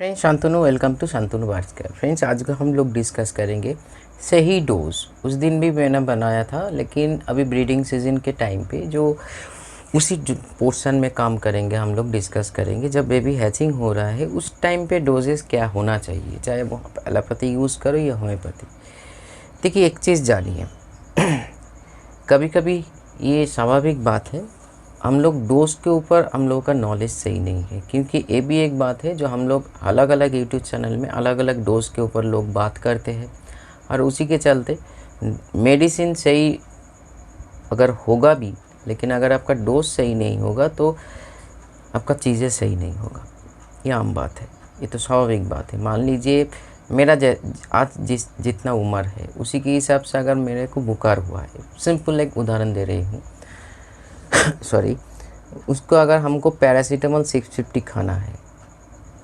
Friends Shantanu, welcome to Shantanu bars care. Friends आज का हम लोग डिस्कस करेंगे सही डोज। उस दिन भी मैंने बनाया था, लेकिन अभी ब्रीडिंग सीजन के टाइम पे जो उसी पोर्शन में काम करेंगे, हम लोग डिस्कस करेंगे। जब बेबी हैचिंग हो रहा है उस टाइम पे डोजेस क्या होना चाहिए, चाहे वो एलोपैथी यूज़ करो या होम्योपैथी। देखिए एक चीज़ जानिए, कभी कभी ये स्वाभाविक बात है, हम लोग डोज के ऊपर हम लोगों का नॉलेज सही नहीं है। क्योंकि ये भी एक बात है जो हम लोग अलग अलग यूट्यूब चैनल में अलग अलग डोज के ऊपर लोग बात करते हैं, और उसी के चलते मेडिसिन सही अगर होगा भी, लेकिन अगर आपका डोज सही नहीं होगा तो आपका चीज़ें सही नहीं होगा। ये आम बात है, ये तो स्वाभाविक बात है। मान लीजिए मेरा आज जितना उम्र है उसी के हिसाब से अगर मेरे को बुखार हुआ है, सिंपल एक उदाहरण दे रही हूँ सॉरी, उसको अगर हमको पैरासीटामोल 650 खाना है,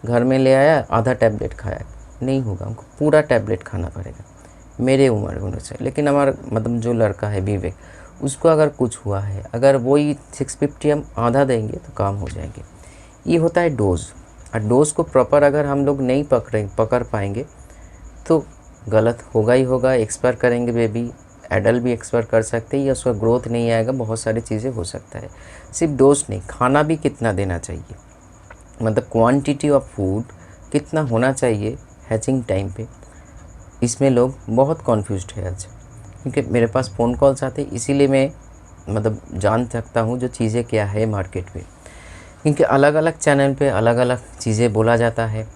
घर में ले आया आधा टैबलेट खाया, नहीं होगा, हमको पूरा टैबलेट खाना पड़ेगा मेरे उम्र होने से। लेकिन हमारा मतलब जो लड़का है विवेक, उसको अगर कुछ हुआ है, अगर वही 650 हम आधा देंगे तो काम हो जाएंगे। ये होता है डोज। और डोज को प्रॉपर अगर हम लोग नहीं पकड़ पाएंगे तो गलत होगा ही होगा। एक्सपायर करेंगे बेबी, एडल्ट भी एक्सपायर कर सकते हैं, या उसका ग्रोथ नहीं आएगा, बहुत सारी चीज़ें हो सकता है। सिर्फ डोज नहीं, खाना भी कितना देना चाहिए, मतलब क्वांटिटी ऑफ फूड कितना होना चाहिए हैचिंग टाइम पे, इसमें लोग बहुत कन्फ्यूज्ड है आज। क्योंकि मेरे पास फ़ोन कॉल्स आते हैं, इसीलिए मैं मतलब जान सकता हूँ जो चीज़ें क्या है मार्केट में। क्योंकि अलग अलग चैनल पे अलग अलग चीज़ें बोला जाता है,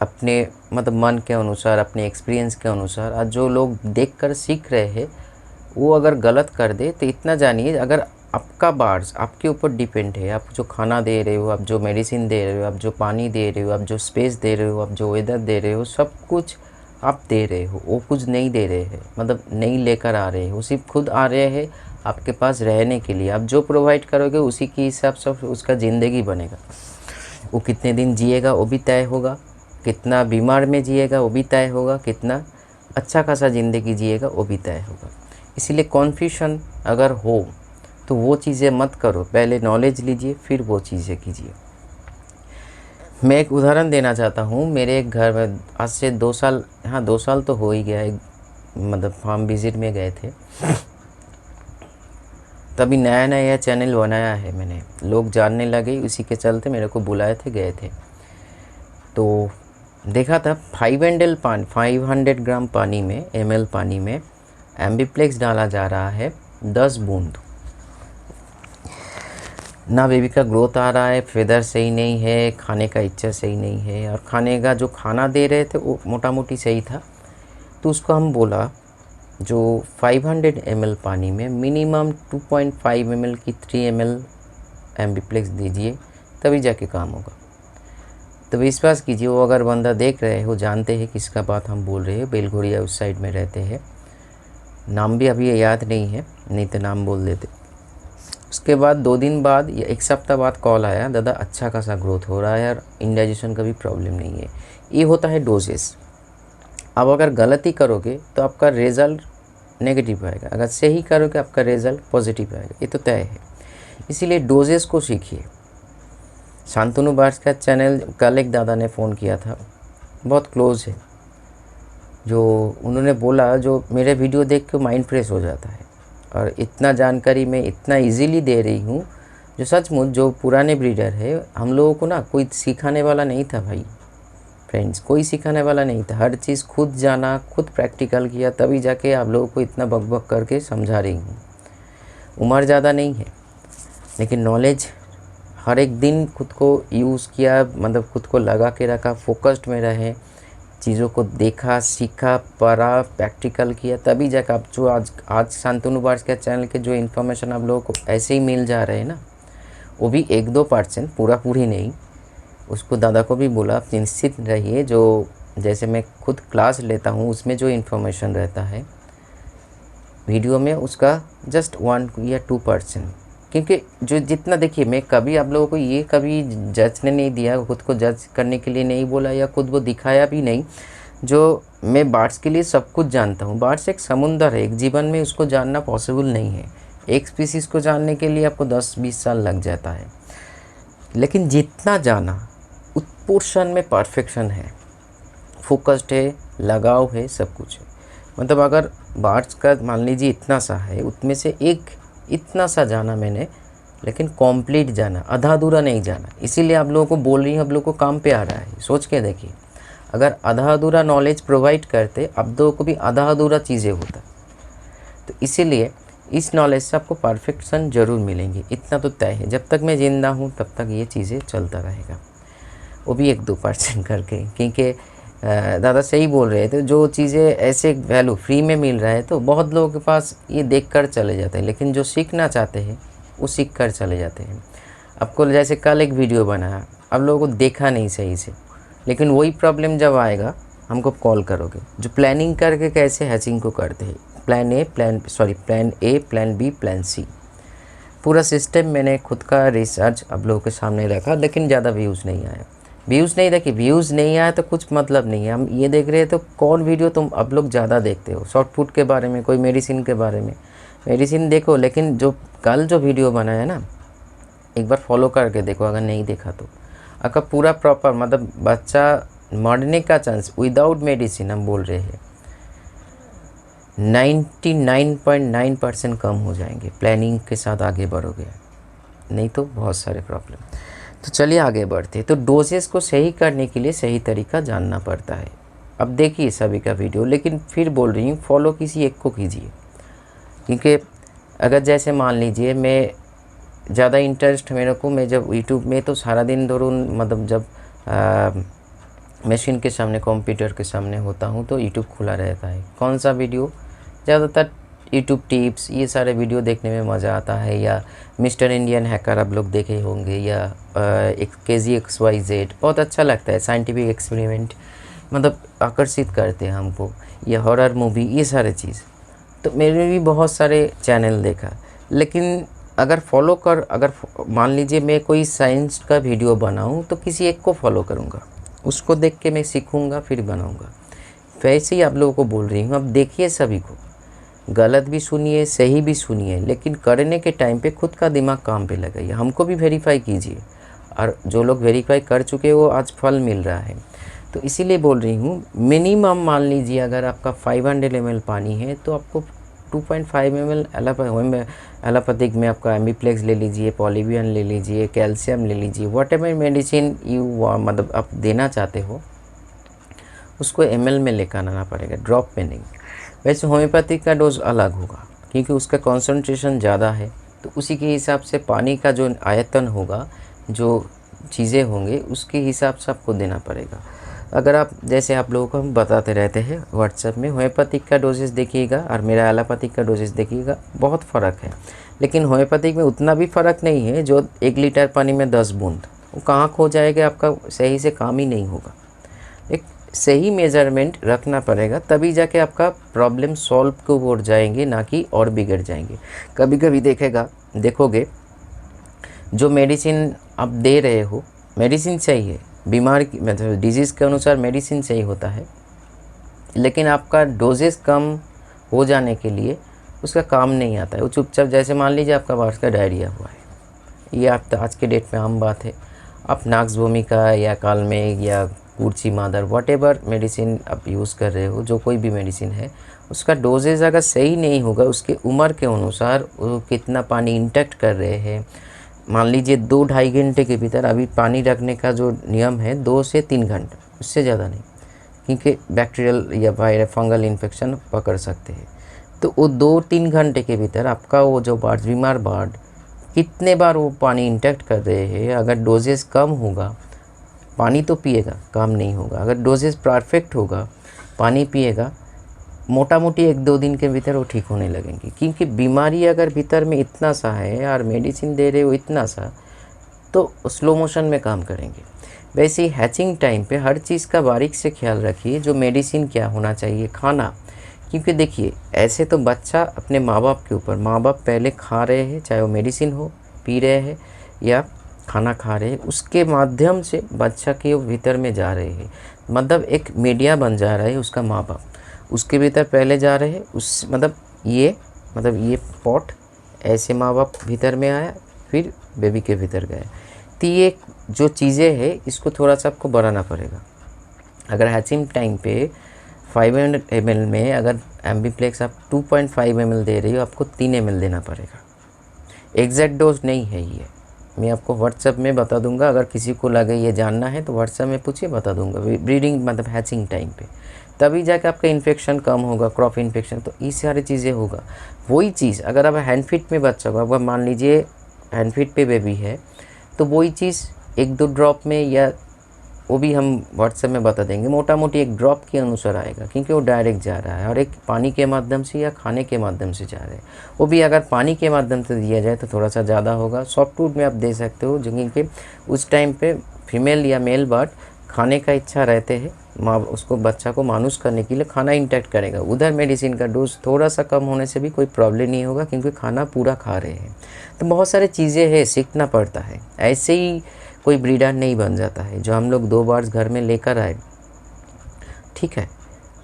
अपने मतलब मन के अनुसार, अपने एक्सपीरियंस के अनुसार। आज जो लोग देखकर सीख रहे हैं वो अगर गलत कर दे तो इतना जानिए, अगर आपका बार्स आपके ऊपर डिपेंड है, आप जो खाना दे रहे हो, आप जो मेडिसिन दे रहे हो, आप जो पानी दे रहे हो, आप जो स्पेस दे रहे हो, आप जो वेदर दे रहे हो, सब कुछ आप दे रहे हो, वो कुछ नहीं दे रहे हैं, मतलब नहीं लेकर आ रहे हो, सिर्फ खुद आ रहे हैं आपके पास रहने के लिए। आप जो प्रोवाइड करोगे उसी के हिसाब से उसका ज़िंदगी बनेगा। वो कितने दिन जिएगा वो भी तय होगा, कितना बीमार में जिएगा वो भी तय होगा, कितना अच्छा खासा ज़िंदगी जिएगा वो भी तय होगा। इसीलिए कन्फ्यूजन अगर हो तो वो चीज़ें मत करो, पहले नॉलेज लीजिए फिर वो चीज़ें कीजिए। मैं एक उदाहरण देना चाहता हूँ। मेरे एक घर में आज से 2 साल, हाँ 2 साल तो हो ही गया है, मतलब फार्म विज़िट में गए थे, तभी नया नया चैनल बनाया है मैंने, लोग जानने लगे, उसी के चलते मेरे को बुलाए थे, गए थे। तो देखा था 500 ग्राम पानी में, ml पानी में एम्बिप्लेक्स डाला जा रहा है 10 बूंद। ना बेबी का ग्रोथ आ रहा है, फेदर सही नहीं है, खाने का इच्छा सही नहीं है, और खाने का जो खाना दे रहे थे वो मोटा मोटी सही था। तो उसको हम बोला जो 500 ml पानी में मिनिमम 2.5 ml की 3 ml एम्बिप्लेक्स दीजिए, तभी जाके काम होगा। तो विश्वास कीजिए, वो अगर बंदा देख रहे हो, जानते हैं किसका बात हम बोल रहे हैं, बेलघोरिया उस साइड में रहते हैं, नाम भी अभी याद नहीं है, नहीं तो नाम बोल देते। उसके बाद 2 दिन बाद या 1 सप्ताह बाद कॉल आया, दादा अच्छा खासा ग्रोथ हो रहा है और इंडाइजेशन का भी प्रॉब्लम नहीं है। ये होता है डोजेस। अब अगर गलती करोगे तो आपका रिज़ल्ट नेगेटिव आएगा, अगर सही करोगे आपका रिज़ल्ट पॉजिटिव आएगा, ये तो तय है। इसीलिए डोजेस को सीखिए। शांतनु बार्स का चैनल, कल एक दादा ने फ़ोन किया था, बहुत क्लोज है, जो उन्होंने बोला जो मेरे वीडियो देख के माइंड फ्रेश हो जाता है, और इतना जानकारी मैं इतना इजीली दे रही हूँ, जो सचमुच जो पुराने ब्रीडर है, हम लोगों को ना कोई सिखाने वाला नहीं था भाई, फ्रेंड्स, कोई सिखाने वाला नहीं था। हर चीज़ खुद जाना, खुद प्रैक्टिकल किया, तभी जाके आप लोगों को इतना बक करके समझा रही हूँ। उम्र ज़्यादा नहीं है, लेकिन नॉलेज हर एक दिन खुद को यूज़ किया, मतलब खुद को लगा के रखा, फोकस्ड में रहे, चीज़ों को देखा, सीखा, पढ़ा, प्रैक्टिकल किया, तभी जाकर आप जो आज शांतनु बार्स के चैनल के जो इन्फॉर्मेशन आप लोगों को ऐसे ही मिल जा रहे हैं ना, वो भी 1-2% पूरी नहीं। उसको दादा को भी बोला, आप निश्चित रहिए, जो जैसे मैं खुद क्लास लेता हूँ उसमें जो इन्फॉर्मेशन रहता है वीडियो में, उसका जस्ट 1 या 2%। क्योंकि जो जितना, देखिए मैं कभी आप लोगों को ये कभी जज ने नहीं दिया, खुद को जज करने के लिए नहीं बोला, या खुद वो दिखाया भी नहीं। जो मैं बार्स के लिए सब कुछ जानता हूँ। बार्स एक समुंदर है, एक जीवन में उसको जानना पॉसिबल नहीं है। एक स्पीसीज़ को जानने के लिए आपको 10-20 साल लग जाता है, लेकिन जितना जाना पोर्शन में परफेक्शन है, फोकस्ड है, लगाव है, सब कुछ है। मतलब अगर बार्स का मान लीजिए इतना सा है, उसमें से एक इतना सा जाना मैंने, लेकिन कंप्लीट जाना, आधा अधूरा नहीं जाना। इसीलिए आप लोगों को बोल रही हूँ, आप लोगों को काम पे आ रहा है। सोच के देखिए, अगर आधा अधूरा नॉलेज प्रोवाइड करते, आप लोगों को भी आधा अधूरा चीज़ें होता। तो इसीलिए इस नॉलेज से आपको परफेक्शन ज़रूर मिलेंगी, इतना तो तय है। जब तक मैं ज़िंदा हूँ तब तक ये चीज़ें चलता रहेगा, वो भी 1-2% करके। क्योंकि दादा सही बोल रहे थे, जो चीज़ें ऐसे वैल्यू फ्री में मिल रहा है तो बहुत लोगों के पास ये देख कर चले जाते हैं, लेकिन जो सीखना चाहते हैं वो सीख कर चले जाते हैं। आपको जैसे कल एक वीडियो बनाया, आप लोगों को देखा नहीं सही से, लेकिन वही प्रॉब्लम जब आएगा हमको कॉल करोगे। जो प्लानिंग करके कैसे हैचिंग को करते हैं, plan A, plan B, plan C, पूरा सिस्टम मैंने खुद का रिसर्च आप लोगों के सामने रखा, लेकिन ज़्यादा व्यूज़ नहीं आया। व्यूज़ नहीं, देखिए व्यूज़ नहीं आया तो कुछ मतलब नहीं है। हम ये देख रहे हैं तो कौन वीडियो तुम आप लोग ज़्यादा देखते हो, शॉर्ट फूड के बारे में, कोई मेडिसिन के बारे में, मेडिसिन देखो। लेकिन जो कल जो वीडियो बनाया ना, एक बार फॉलो करके देखो, अगर नहीं देखा तो। अगर पूरा प्रॉपर मतलब बच्चा मरने का चांस विदाउट मेडिसिन हम बोल रहे हैं 99.9% कम हो जाएंगे, प्लानिंग के साथ आगे बढ़ोगे, नहीं तो बहुत सारे प्रॉब्लम। तो चलिए आगे बढ़ते। तो डोजेस को सही करने के लिए सही तरीका जानना पड़ता है। अब देखिए सभी का वीडियो, लेकिन फिर बोल रही हूँ फॉलो किसी एक को कीजिए। क्योंकि अगर जैसे मान लीजिए मैं ज़्यादा इंटरेस्ट मेरे को, मैं जब यूट्यूब में तो सारा दिन धरून मतलब जब मशीन के सामने, कंप्यूटर के सामने होता हूँ तो यूट्यूब खुला रहता है। कौन सा वीडियो, ज़्यादातर यूट्यूब टिप्स, ये सारे वीडियो देखने में मज़ा आता है। या मिस्टर इंडियन हैकर आप लोग देखे होंगे, या एक KGXYZ, बहुत अच्छा लगता है। साइंटिफिक एक्सपेरिमेंट मतलब आकर्षित करते हैं हमको, या हॉरर मूवी, ये सारे चीज़। तो मैंने भी बहुत सारे चैनल देखा, लेकिन अगर फॉलो कर, अगर मान लीजिए मैं कोई साइंस का वीडियो बनाऊं तो किसी एक को फॉलो करूंगा, उसको देख के मैं सीखूंगा फिर बनाऊंगा। वैसे ही आप लोगों को बोल रही हूँ, अब देखिए सभी को, गलत भी सुनिए सही भी सुनिए, लेकिन करने के टाइम पे खुद का दिमाग काम पे लगाइए। हमको भी वेरीफाई कीजिए, और जो लोग वेरीफाई कर चुके वो आज फल मिल रहा है। तो इसीलिए बोल रही हूँ, मिनिमम मान लीजिए अगर आपका 500 ml पानी है तो आपको 2.5 ml एलोपैथिक में आपका एम्बिप्लेक्स ले लीजिए, पॉलीवियन ले लीजिए, कैल्शियम ले लीजिए, व्हाटएवर मेडिसिन यू मतलब आप देना चाहते हो उसको ml में लेकर आना पड़ेगा, ड्रॉप में नहीं। वैसे होम्योपैथिक का डोज अलग होगा क्योंकि उसका कॉन्सेंट्रेशन ज़्यादा है, तो उसी के हिसाब से पानी का जो आयतन होगा, जो चीज़ें होंगे, उसके हिसाब से आपको देना पड़ेगा। अगर आप जैसे आप लोगों को हम बताते रहते हैं व्हाट्सएप में, होम्योपैथिक का डोजेस देखिएगा और मेरा एलोपैथिक का डोजेस देखिएगा, बहुत फ़र्क है। लेकिन होम्योपैथिक में उतना भी फ़र्क नहीं है जो 1 लीटर पानी में 10 बूंद, वो कहाँ खो जाएगा, आपका सही से काम ही नहीं होगा। एक सही मेज़रमेंट रखना पड़ेगा, तभी जाके आपका प्रॉब्लम सॉल्व को हो जाएंगे, ना कि और बिगड़ जाएंगे। कभी कभी देखोगे जो मेडिसिन आप दे रहे हो, मेडिसिन सही है, बीमार की मतलब डिजीज़ के अनुसार मेडिसिन सही होता है, लेकिन आपका डोजेस कम हो जाने के लिए उसका काम नहीं आता है। वो चुपचाप, जैसे मान लीजिए आपका बार्स का डायरिया हुआ है, ये आप आज के डेट में आम बात है। आप नाक्स भूमिका या कालमेघ या कुर्ची मादर व्हाटएवर मेडिसिन आप यूज़ कर रहे हो, जो कोई भी मेडिसिन है, उसका डोजेज अगर सही नहीं होगा, उसके उम्र के अनुसार वो कितना पानी इंटेक्ट कर रहे हैं, मान लीजिए 2-2.5 घंटे के भीतर, अभी पानी रखने का जो नियम है 2 से 3 घंटा, उससे ज़्यादा नहीं, क्योंकि बैक्टीरियल या वायरल फंगल इन्फेक्शन पकड़ सकते हैं। तो वो 2-3 घंटे के भीतर आपका वो जो बार्ड, बीमार बार्ड कितने बार वो पानी इंटेक्ट कर रहे हैं, अगर डोजेस कम होगा, पानी तो पिएगा, काम नहीं होगा। अगर डोजेस परफेक्ट होगा, पानी पिएगा, मोटा मोटी 1-2 दिन के भीतर वो ठीक होने लगेंगे। क्योंकि बीमारी अगर भीतर में इतना सा है और मेडिसिन दे रहे हो इतना सा, तो स्लो मोशन में काम करेंगे। वैसे ही हैचिंग टाइम पे हर चीज़ का बारीक से ख्याल रखिए, जो मेडिसिन क्या होना चाहिए, खाना। क्योंकि देखिए ऐसे तो बच्चा अपने माँ बाप के ऊपर, माँ बाप पहले खा रहे हैं, चाहे वो मेडिसिन हो, पी रहे हैं या खाना खा रहे हैं, उसके माध्यम से बच्चा के भीतर में जा रहे हैं, मतलब एक मीडिया बन जा रहा है उसका माँ बाप, उसके भीतर पहले जा रहे हैं। उस मतलब ये पॉट ऐसे माँ बाप भीतर में आया, फिर बेबी के भीतर गया। तो ये जो चीज़ें हैं इसको थोड़ा सा आपको बढ़ाना पड़ेगा। अगर हैचिंग टाइम पे 500 ml में अगर एम्बीप्लेक्स आप 2.5 ml दे रही हो, आपको 3 ml देना पड़ेगा। एग्जैक्ट डोज नहीं है ये, मैं आपको व्हाट्सएप में बता दूंगा। अगर किसी को लगे ये जानना है तो व्हाट्सएप में पूछिए, बता दूंगा। ब्रीडिंग मतलब हैचिंग टाइम पे तभी जाके आपका इन्फेक्शन कम होगा, क्रॉप इन्फेक्शन, तो ये सारी चीज़ें होगा। वही चीज़ अगर आप हैंड फीट में बच्चा होगा, अगर मान लीजिए हैंड फीट पे बेबी है, तो वही चीज़ 1-2 ड्रॉप में, या वो भी हम व्हाट्सएप में बता देंगे, मोटा मोटी 1 ड्रॉप के अनुसार आएगा, क्योंकि वो डायरेक्ट जा रहा है और एक पानी के माध्यम से या खाने के माध्यम से जा रहे हैं। वो भी अगर पानी के माध्यम से दिया जाए तो थोड़ा सा ज़्यादा होगा। सॉफ्ट फूड में आप दे सकते हो, क्योंकि उस टाइम पे फीमेल या मेल बर्ड खाने का इच्छा रहते हैं, माँ उसको बच्चा को मानुस करने के लिए खाना इंटेक्ट करेगा। उधर मेडिसिन का डोज थोड़ा सा कम होने से भी कोई प्रॉब्लम नहीं होगा, क्योंकि खाना पूरा खा रहे हैं। तो बहुत सारी चीज़ें हैं, सीखना पड़ता है। ऐसे ही कोई ब्रीडर नहीं बन जाता है जो हम लोग 2 बार घर में लेकर आए, ठीक है,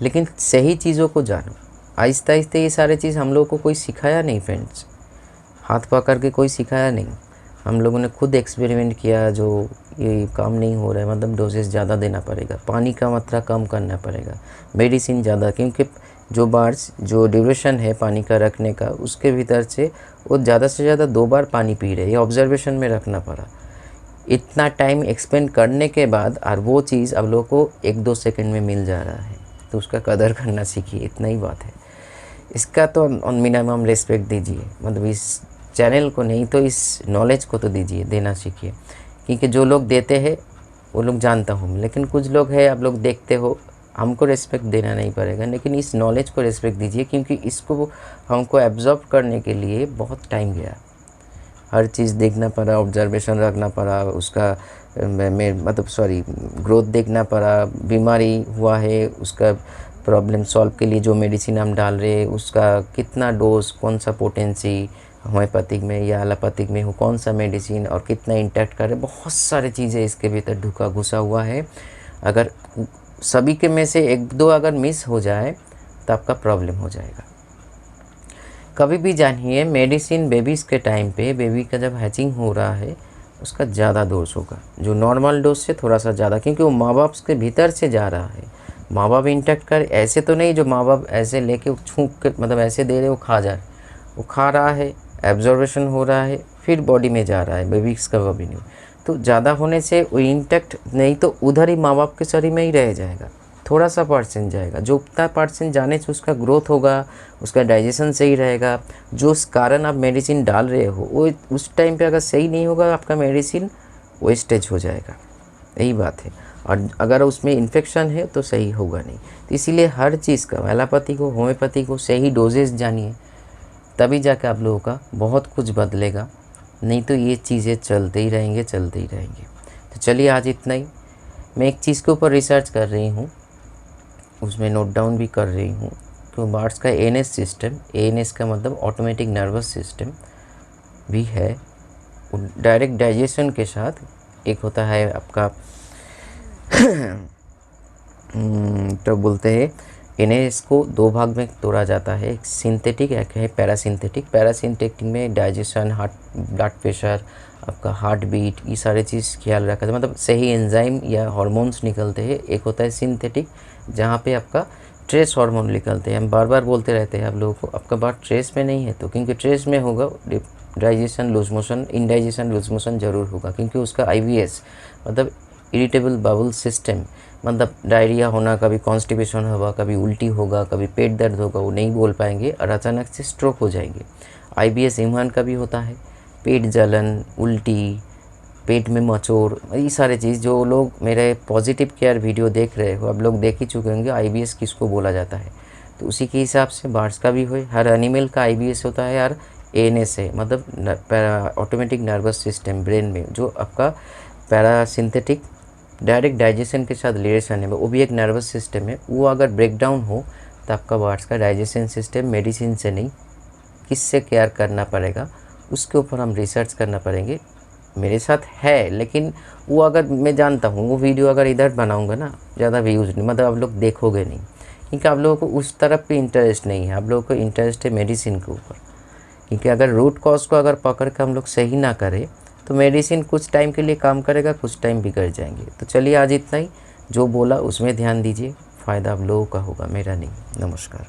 लेकिन सही चीज़ों को जानो। आहिस्ता आहिस्ता ये सारे चीज़ हम लोगों को कोई सिखाया नहीं फ्रेंड्स, हाथ पकड़ के कोई सिखाया नहीं। हम लोगों ने खुद एक्सपेरिमेंट किया, जो ये काम नहीं हो रहा है, मतलब डोजेस ज़्यादा देना पड़ेगा, पानी का मात्रा कम करना पड़ेगा, मेडिसिन ज़्यादा, क्योंकि जो बार्स जो ड्यूरेशन है पानी का रखने का, उसके भीतर से वो ज़्यादा से ज़्यादा 2 बार पानी पी रहे हैं। ये ऑब्जर्वेशन में रखना पड़ा। इतना टाइम एक्सपेंड करने के बाद और वो चीज़ अब लोगों को 1-2 सेकंड में मिल जा रहा है, तो उसका कदर करना सीखिए, इतना ही बात है। इसका तो मिनिमम रिस्पेक्ट दीजिए, मतलब इस चैनल को नहीं तो इस नॉलेज को तो दीजिए, देना सीखिए। क्योंकि जो लोग देते हैं वो लोग जानता हूँ, लेकिन कुछ लोग हैं, आप लोग देखते हो, हमको रिस्पेक्ट देना नहीं पड़ेगा, लेकिन इस नॉलेज को रिस्पेक्ट दीजिए, क्योंकि इसको हमको एब्जॉर्ब करने के लिए बहुत टाइम गया। हर चीज़ देखना पड़ा, ऑब्जर्वेशन रखना पड़ा, उसका मतलब ग्रोथ देखना पड़ा, बीमारी हुआ है उसका प्रॉब्लम सॉल्व के लिए जो मेडिसिन हम डाल रहे हैं उसका कितना डोज, कौन सा पोटेंसी, होम्योपैथिक में या एलोपैथिक में हो, कौन सा मेडिसिन और कितना इंटैक्ट करे, बहुत सारी चीज़ें इसके भीतर ढुका घुसा हुआ है। अगर सभी के में से 1-2 अगर मिस हो जाए तो आपका प्रॉब्लम हो जाएगा। कभी भी जानिए, मेडिसिन बेबीज़ के टाइम पे, बेबी का जब हैचिंग हो रहा है उसका ज़्यादा डोज होगा, जो नॉर्मल डोज से थोड़ा सा ज़्यादा, क्योंकि वो माँ बाप के भीतर से जा रहा है। माँ बाप इंटेक्ट कर, ऐसे तो नहीं जो माँ बाप ऐसे लेके छूक कर, मतलब ऐसे दे रहे वो खा जा रहे, वो खा रहा है, एब्जॉर्वेशन हो रहा है, फिर बॉडी में जा रहा है, बेबीज़ का बॉडी में। तो ज़्यादा होने से वो इंटेक्ट नहीं तो उधर ही माँ बाप के शरीर में ही रह जाएगा, थोड़ा सा % जाएगा। जो उतना % जाने से उसका ग्रोथ होगा, उसका डाइजेशन सही रहेगा। जो उस कारण आप मेडिसिन डाल रहे हो वो उस टाइम पे अगर सही नहीं होगा, आपका मेडिसिन वेस्टेज हो जाएगा, यही बात है। और अगर उसमें इन्फेक्शन है तो सही होगा नहीं। तो इसीलिए हर चीज़ का, एलोपैथी को, होम्योपैथी को, सही डोजेज जानिए, तभी जाके आप लोगों का बहुत कुछ बदलेगा। नहीं तो ये चीज़ें चलते ही रहेंगे, चलते ही रहेंगे। तो चलिए आज इतना ही। मैं एक चीज़ के ऊपर रिसर्च कर रही हूँ, उसमें नोट डाउन भी कर रही हूँ। तो बार्ड्स का ANS सिस्टम, ANS का मतलब ऑटोमेटिक नर्वस सिस्टम भी है, डायरेक्ट डाइजेशन के साथ। एक होता है आपका तो बोलते हैं ANS को 2 भाग में तोड़ा जाता है, एक सिंथेटिक, एक है पैरासिंथेटिक। पैरासिंथेटिक में डाइजेशन, हार्ट, ब्लड प्रेशर, आपका हार्ट बीट, ये सारे चीज़ ख्याल रखा जाए, मतलब सही एंजाइम या हार्मोन्स निकलते हैं। एक होता है सिंथेटिक, जहाँ पे आपका ट्रेस हार्मोन निकलते हैं। हम बार बार बोलते रहते हैं आप लोगों को, आपका बात ट्रेस में नहीं है, तो क्योंकि ट्रेस में होगा digestion loose motion, indigestion loose motion ज़रूर होगा, क्योंकि उसका IBS मतलब इरिटेबल बाउल सिस्टम, मतलब डायरिया होना, कभी कॉन्स्टिपेशन होगा, कभी उल्टी होगा, कभी पेट दर्द होगा, वो नहीं बोल पाएंगे और अचानक से स्ट्रोक हो जाएंगे। IBS ह्यूमन का भी होता है, पेट जलन, उल्टी, पेट में मचोड़, ये सारे चीज़। जो लोग मेरे पॉजिटिव केयर वीडियो देख रहे हो, आप लोग देख ही चुके होंगे IBS किसको बोला जाता है। तो उसी के हिसाब से बार्ड्स का भी हो, हर एनिमल का IBS होता है, यार ANS है, मतलब ऑटोमेटिक नर्वस सिस्टम, ब्रेन में जो आपका पैरासिंथेटिक डायरेक्ट डाइजेशन के साथ रिलेशन है, वो भी एक नर्वस सिस्टम है। वो अगर ब्रेक डाउन हो तो आपका बार्ड्स का डाइजेशन सिस्टम मेडिसिन से नहीं, किससे केयर करना पड़ेगा, उसके ऊपर हम रिसर्च करना पड़ेंगे। मेरे साथ है, लेकिन वो अगर मैं जानता हूँ वो वीडियो अगर इधर बनाऊँगा ना, ज़्यादा व्यूज़ नहीं, मतलब आप लोग देखोगे नहीं, क्योंकि आप लोगों को उस तरफ पे इंटरेस्ट नहीं है। आप लोगों को इंटरेस्ट है मेडिसिन के ऊपर, क्योंकि अगर रूट कॉज को अगर पकड़ कर हम लोग सही ना करें तो मेडिसिन कुछ टाइम के लिए काम करेगा, कुछ टाइम बिगड़ जाएंगे। तो चलिए आज इतना ही, जो बोला उसमें ध्यान दीजिए, फ़ायदा आप लोगों का होगा, मेरा नहीं। नमस्कार।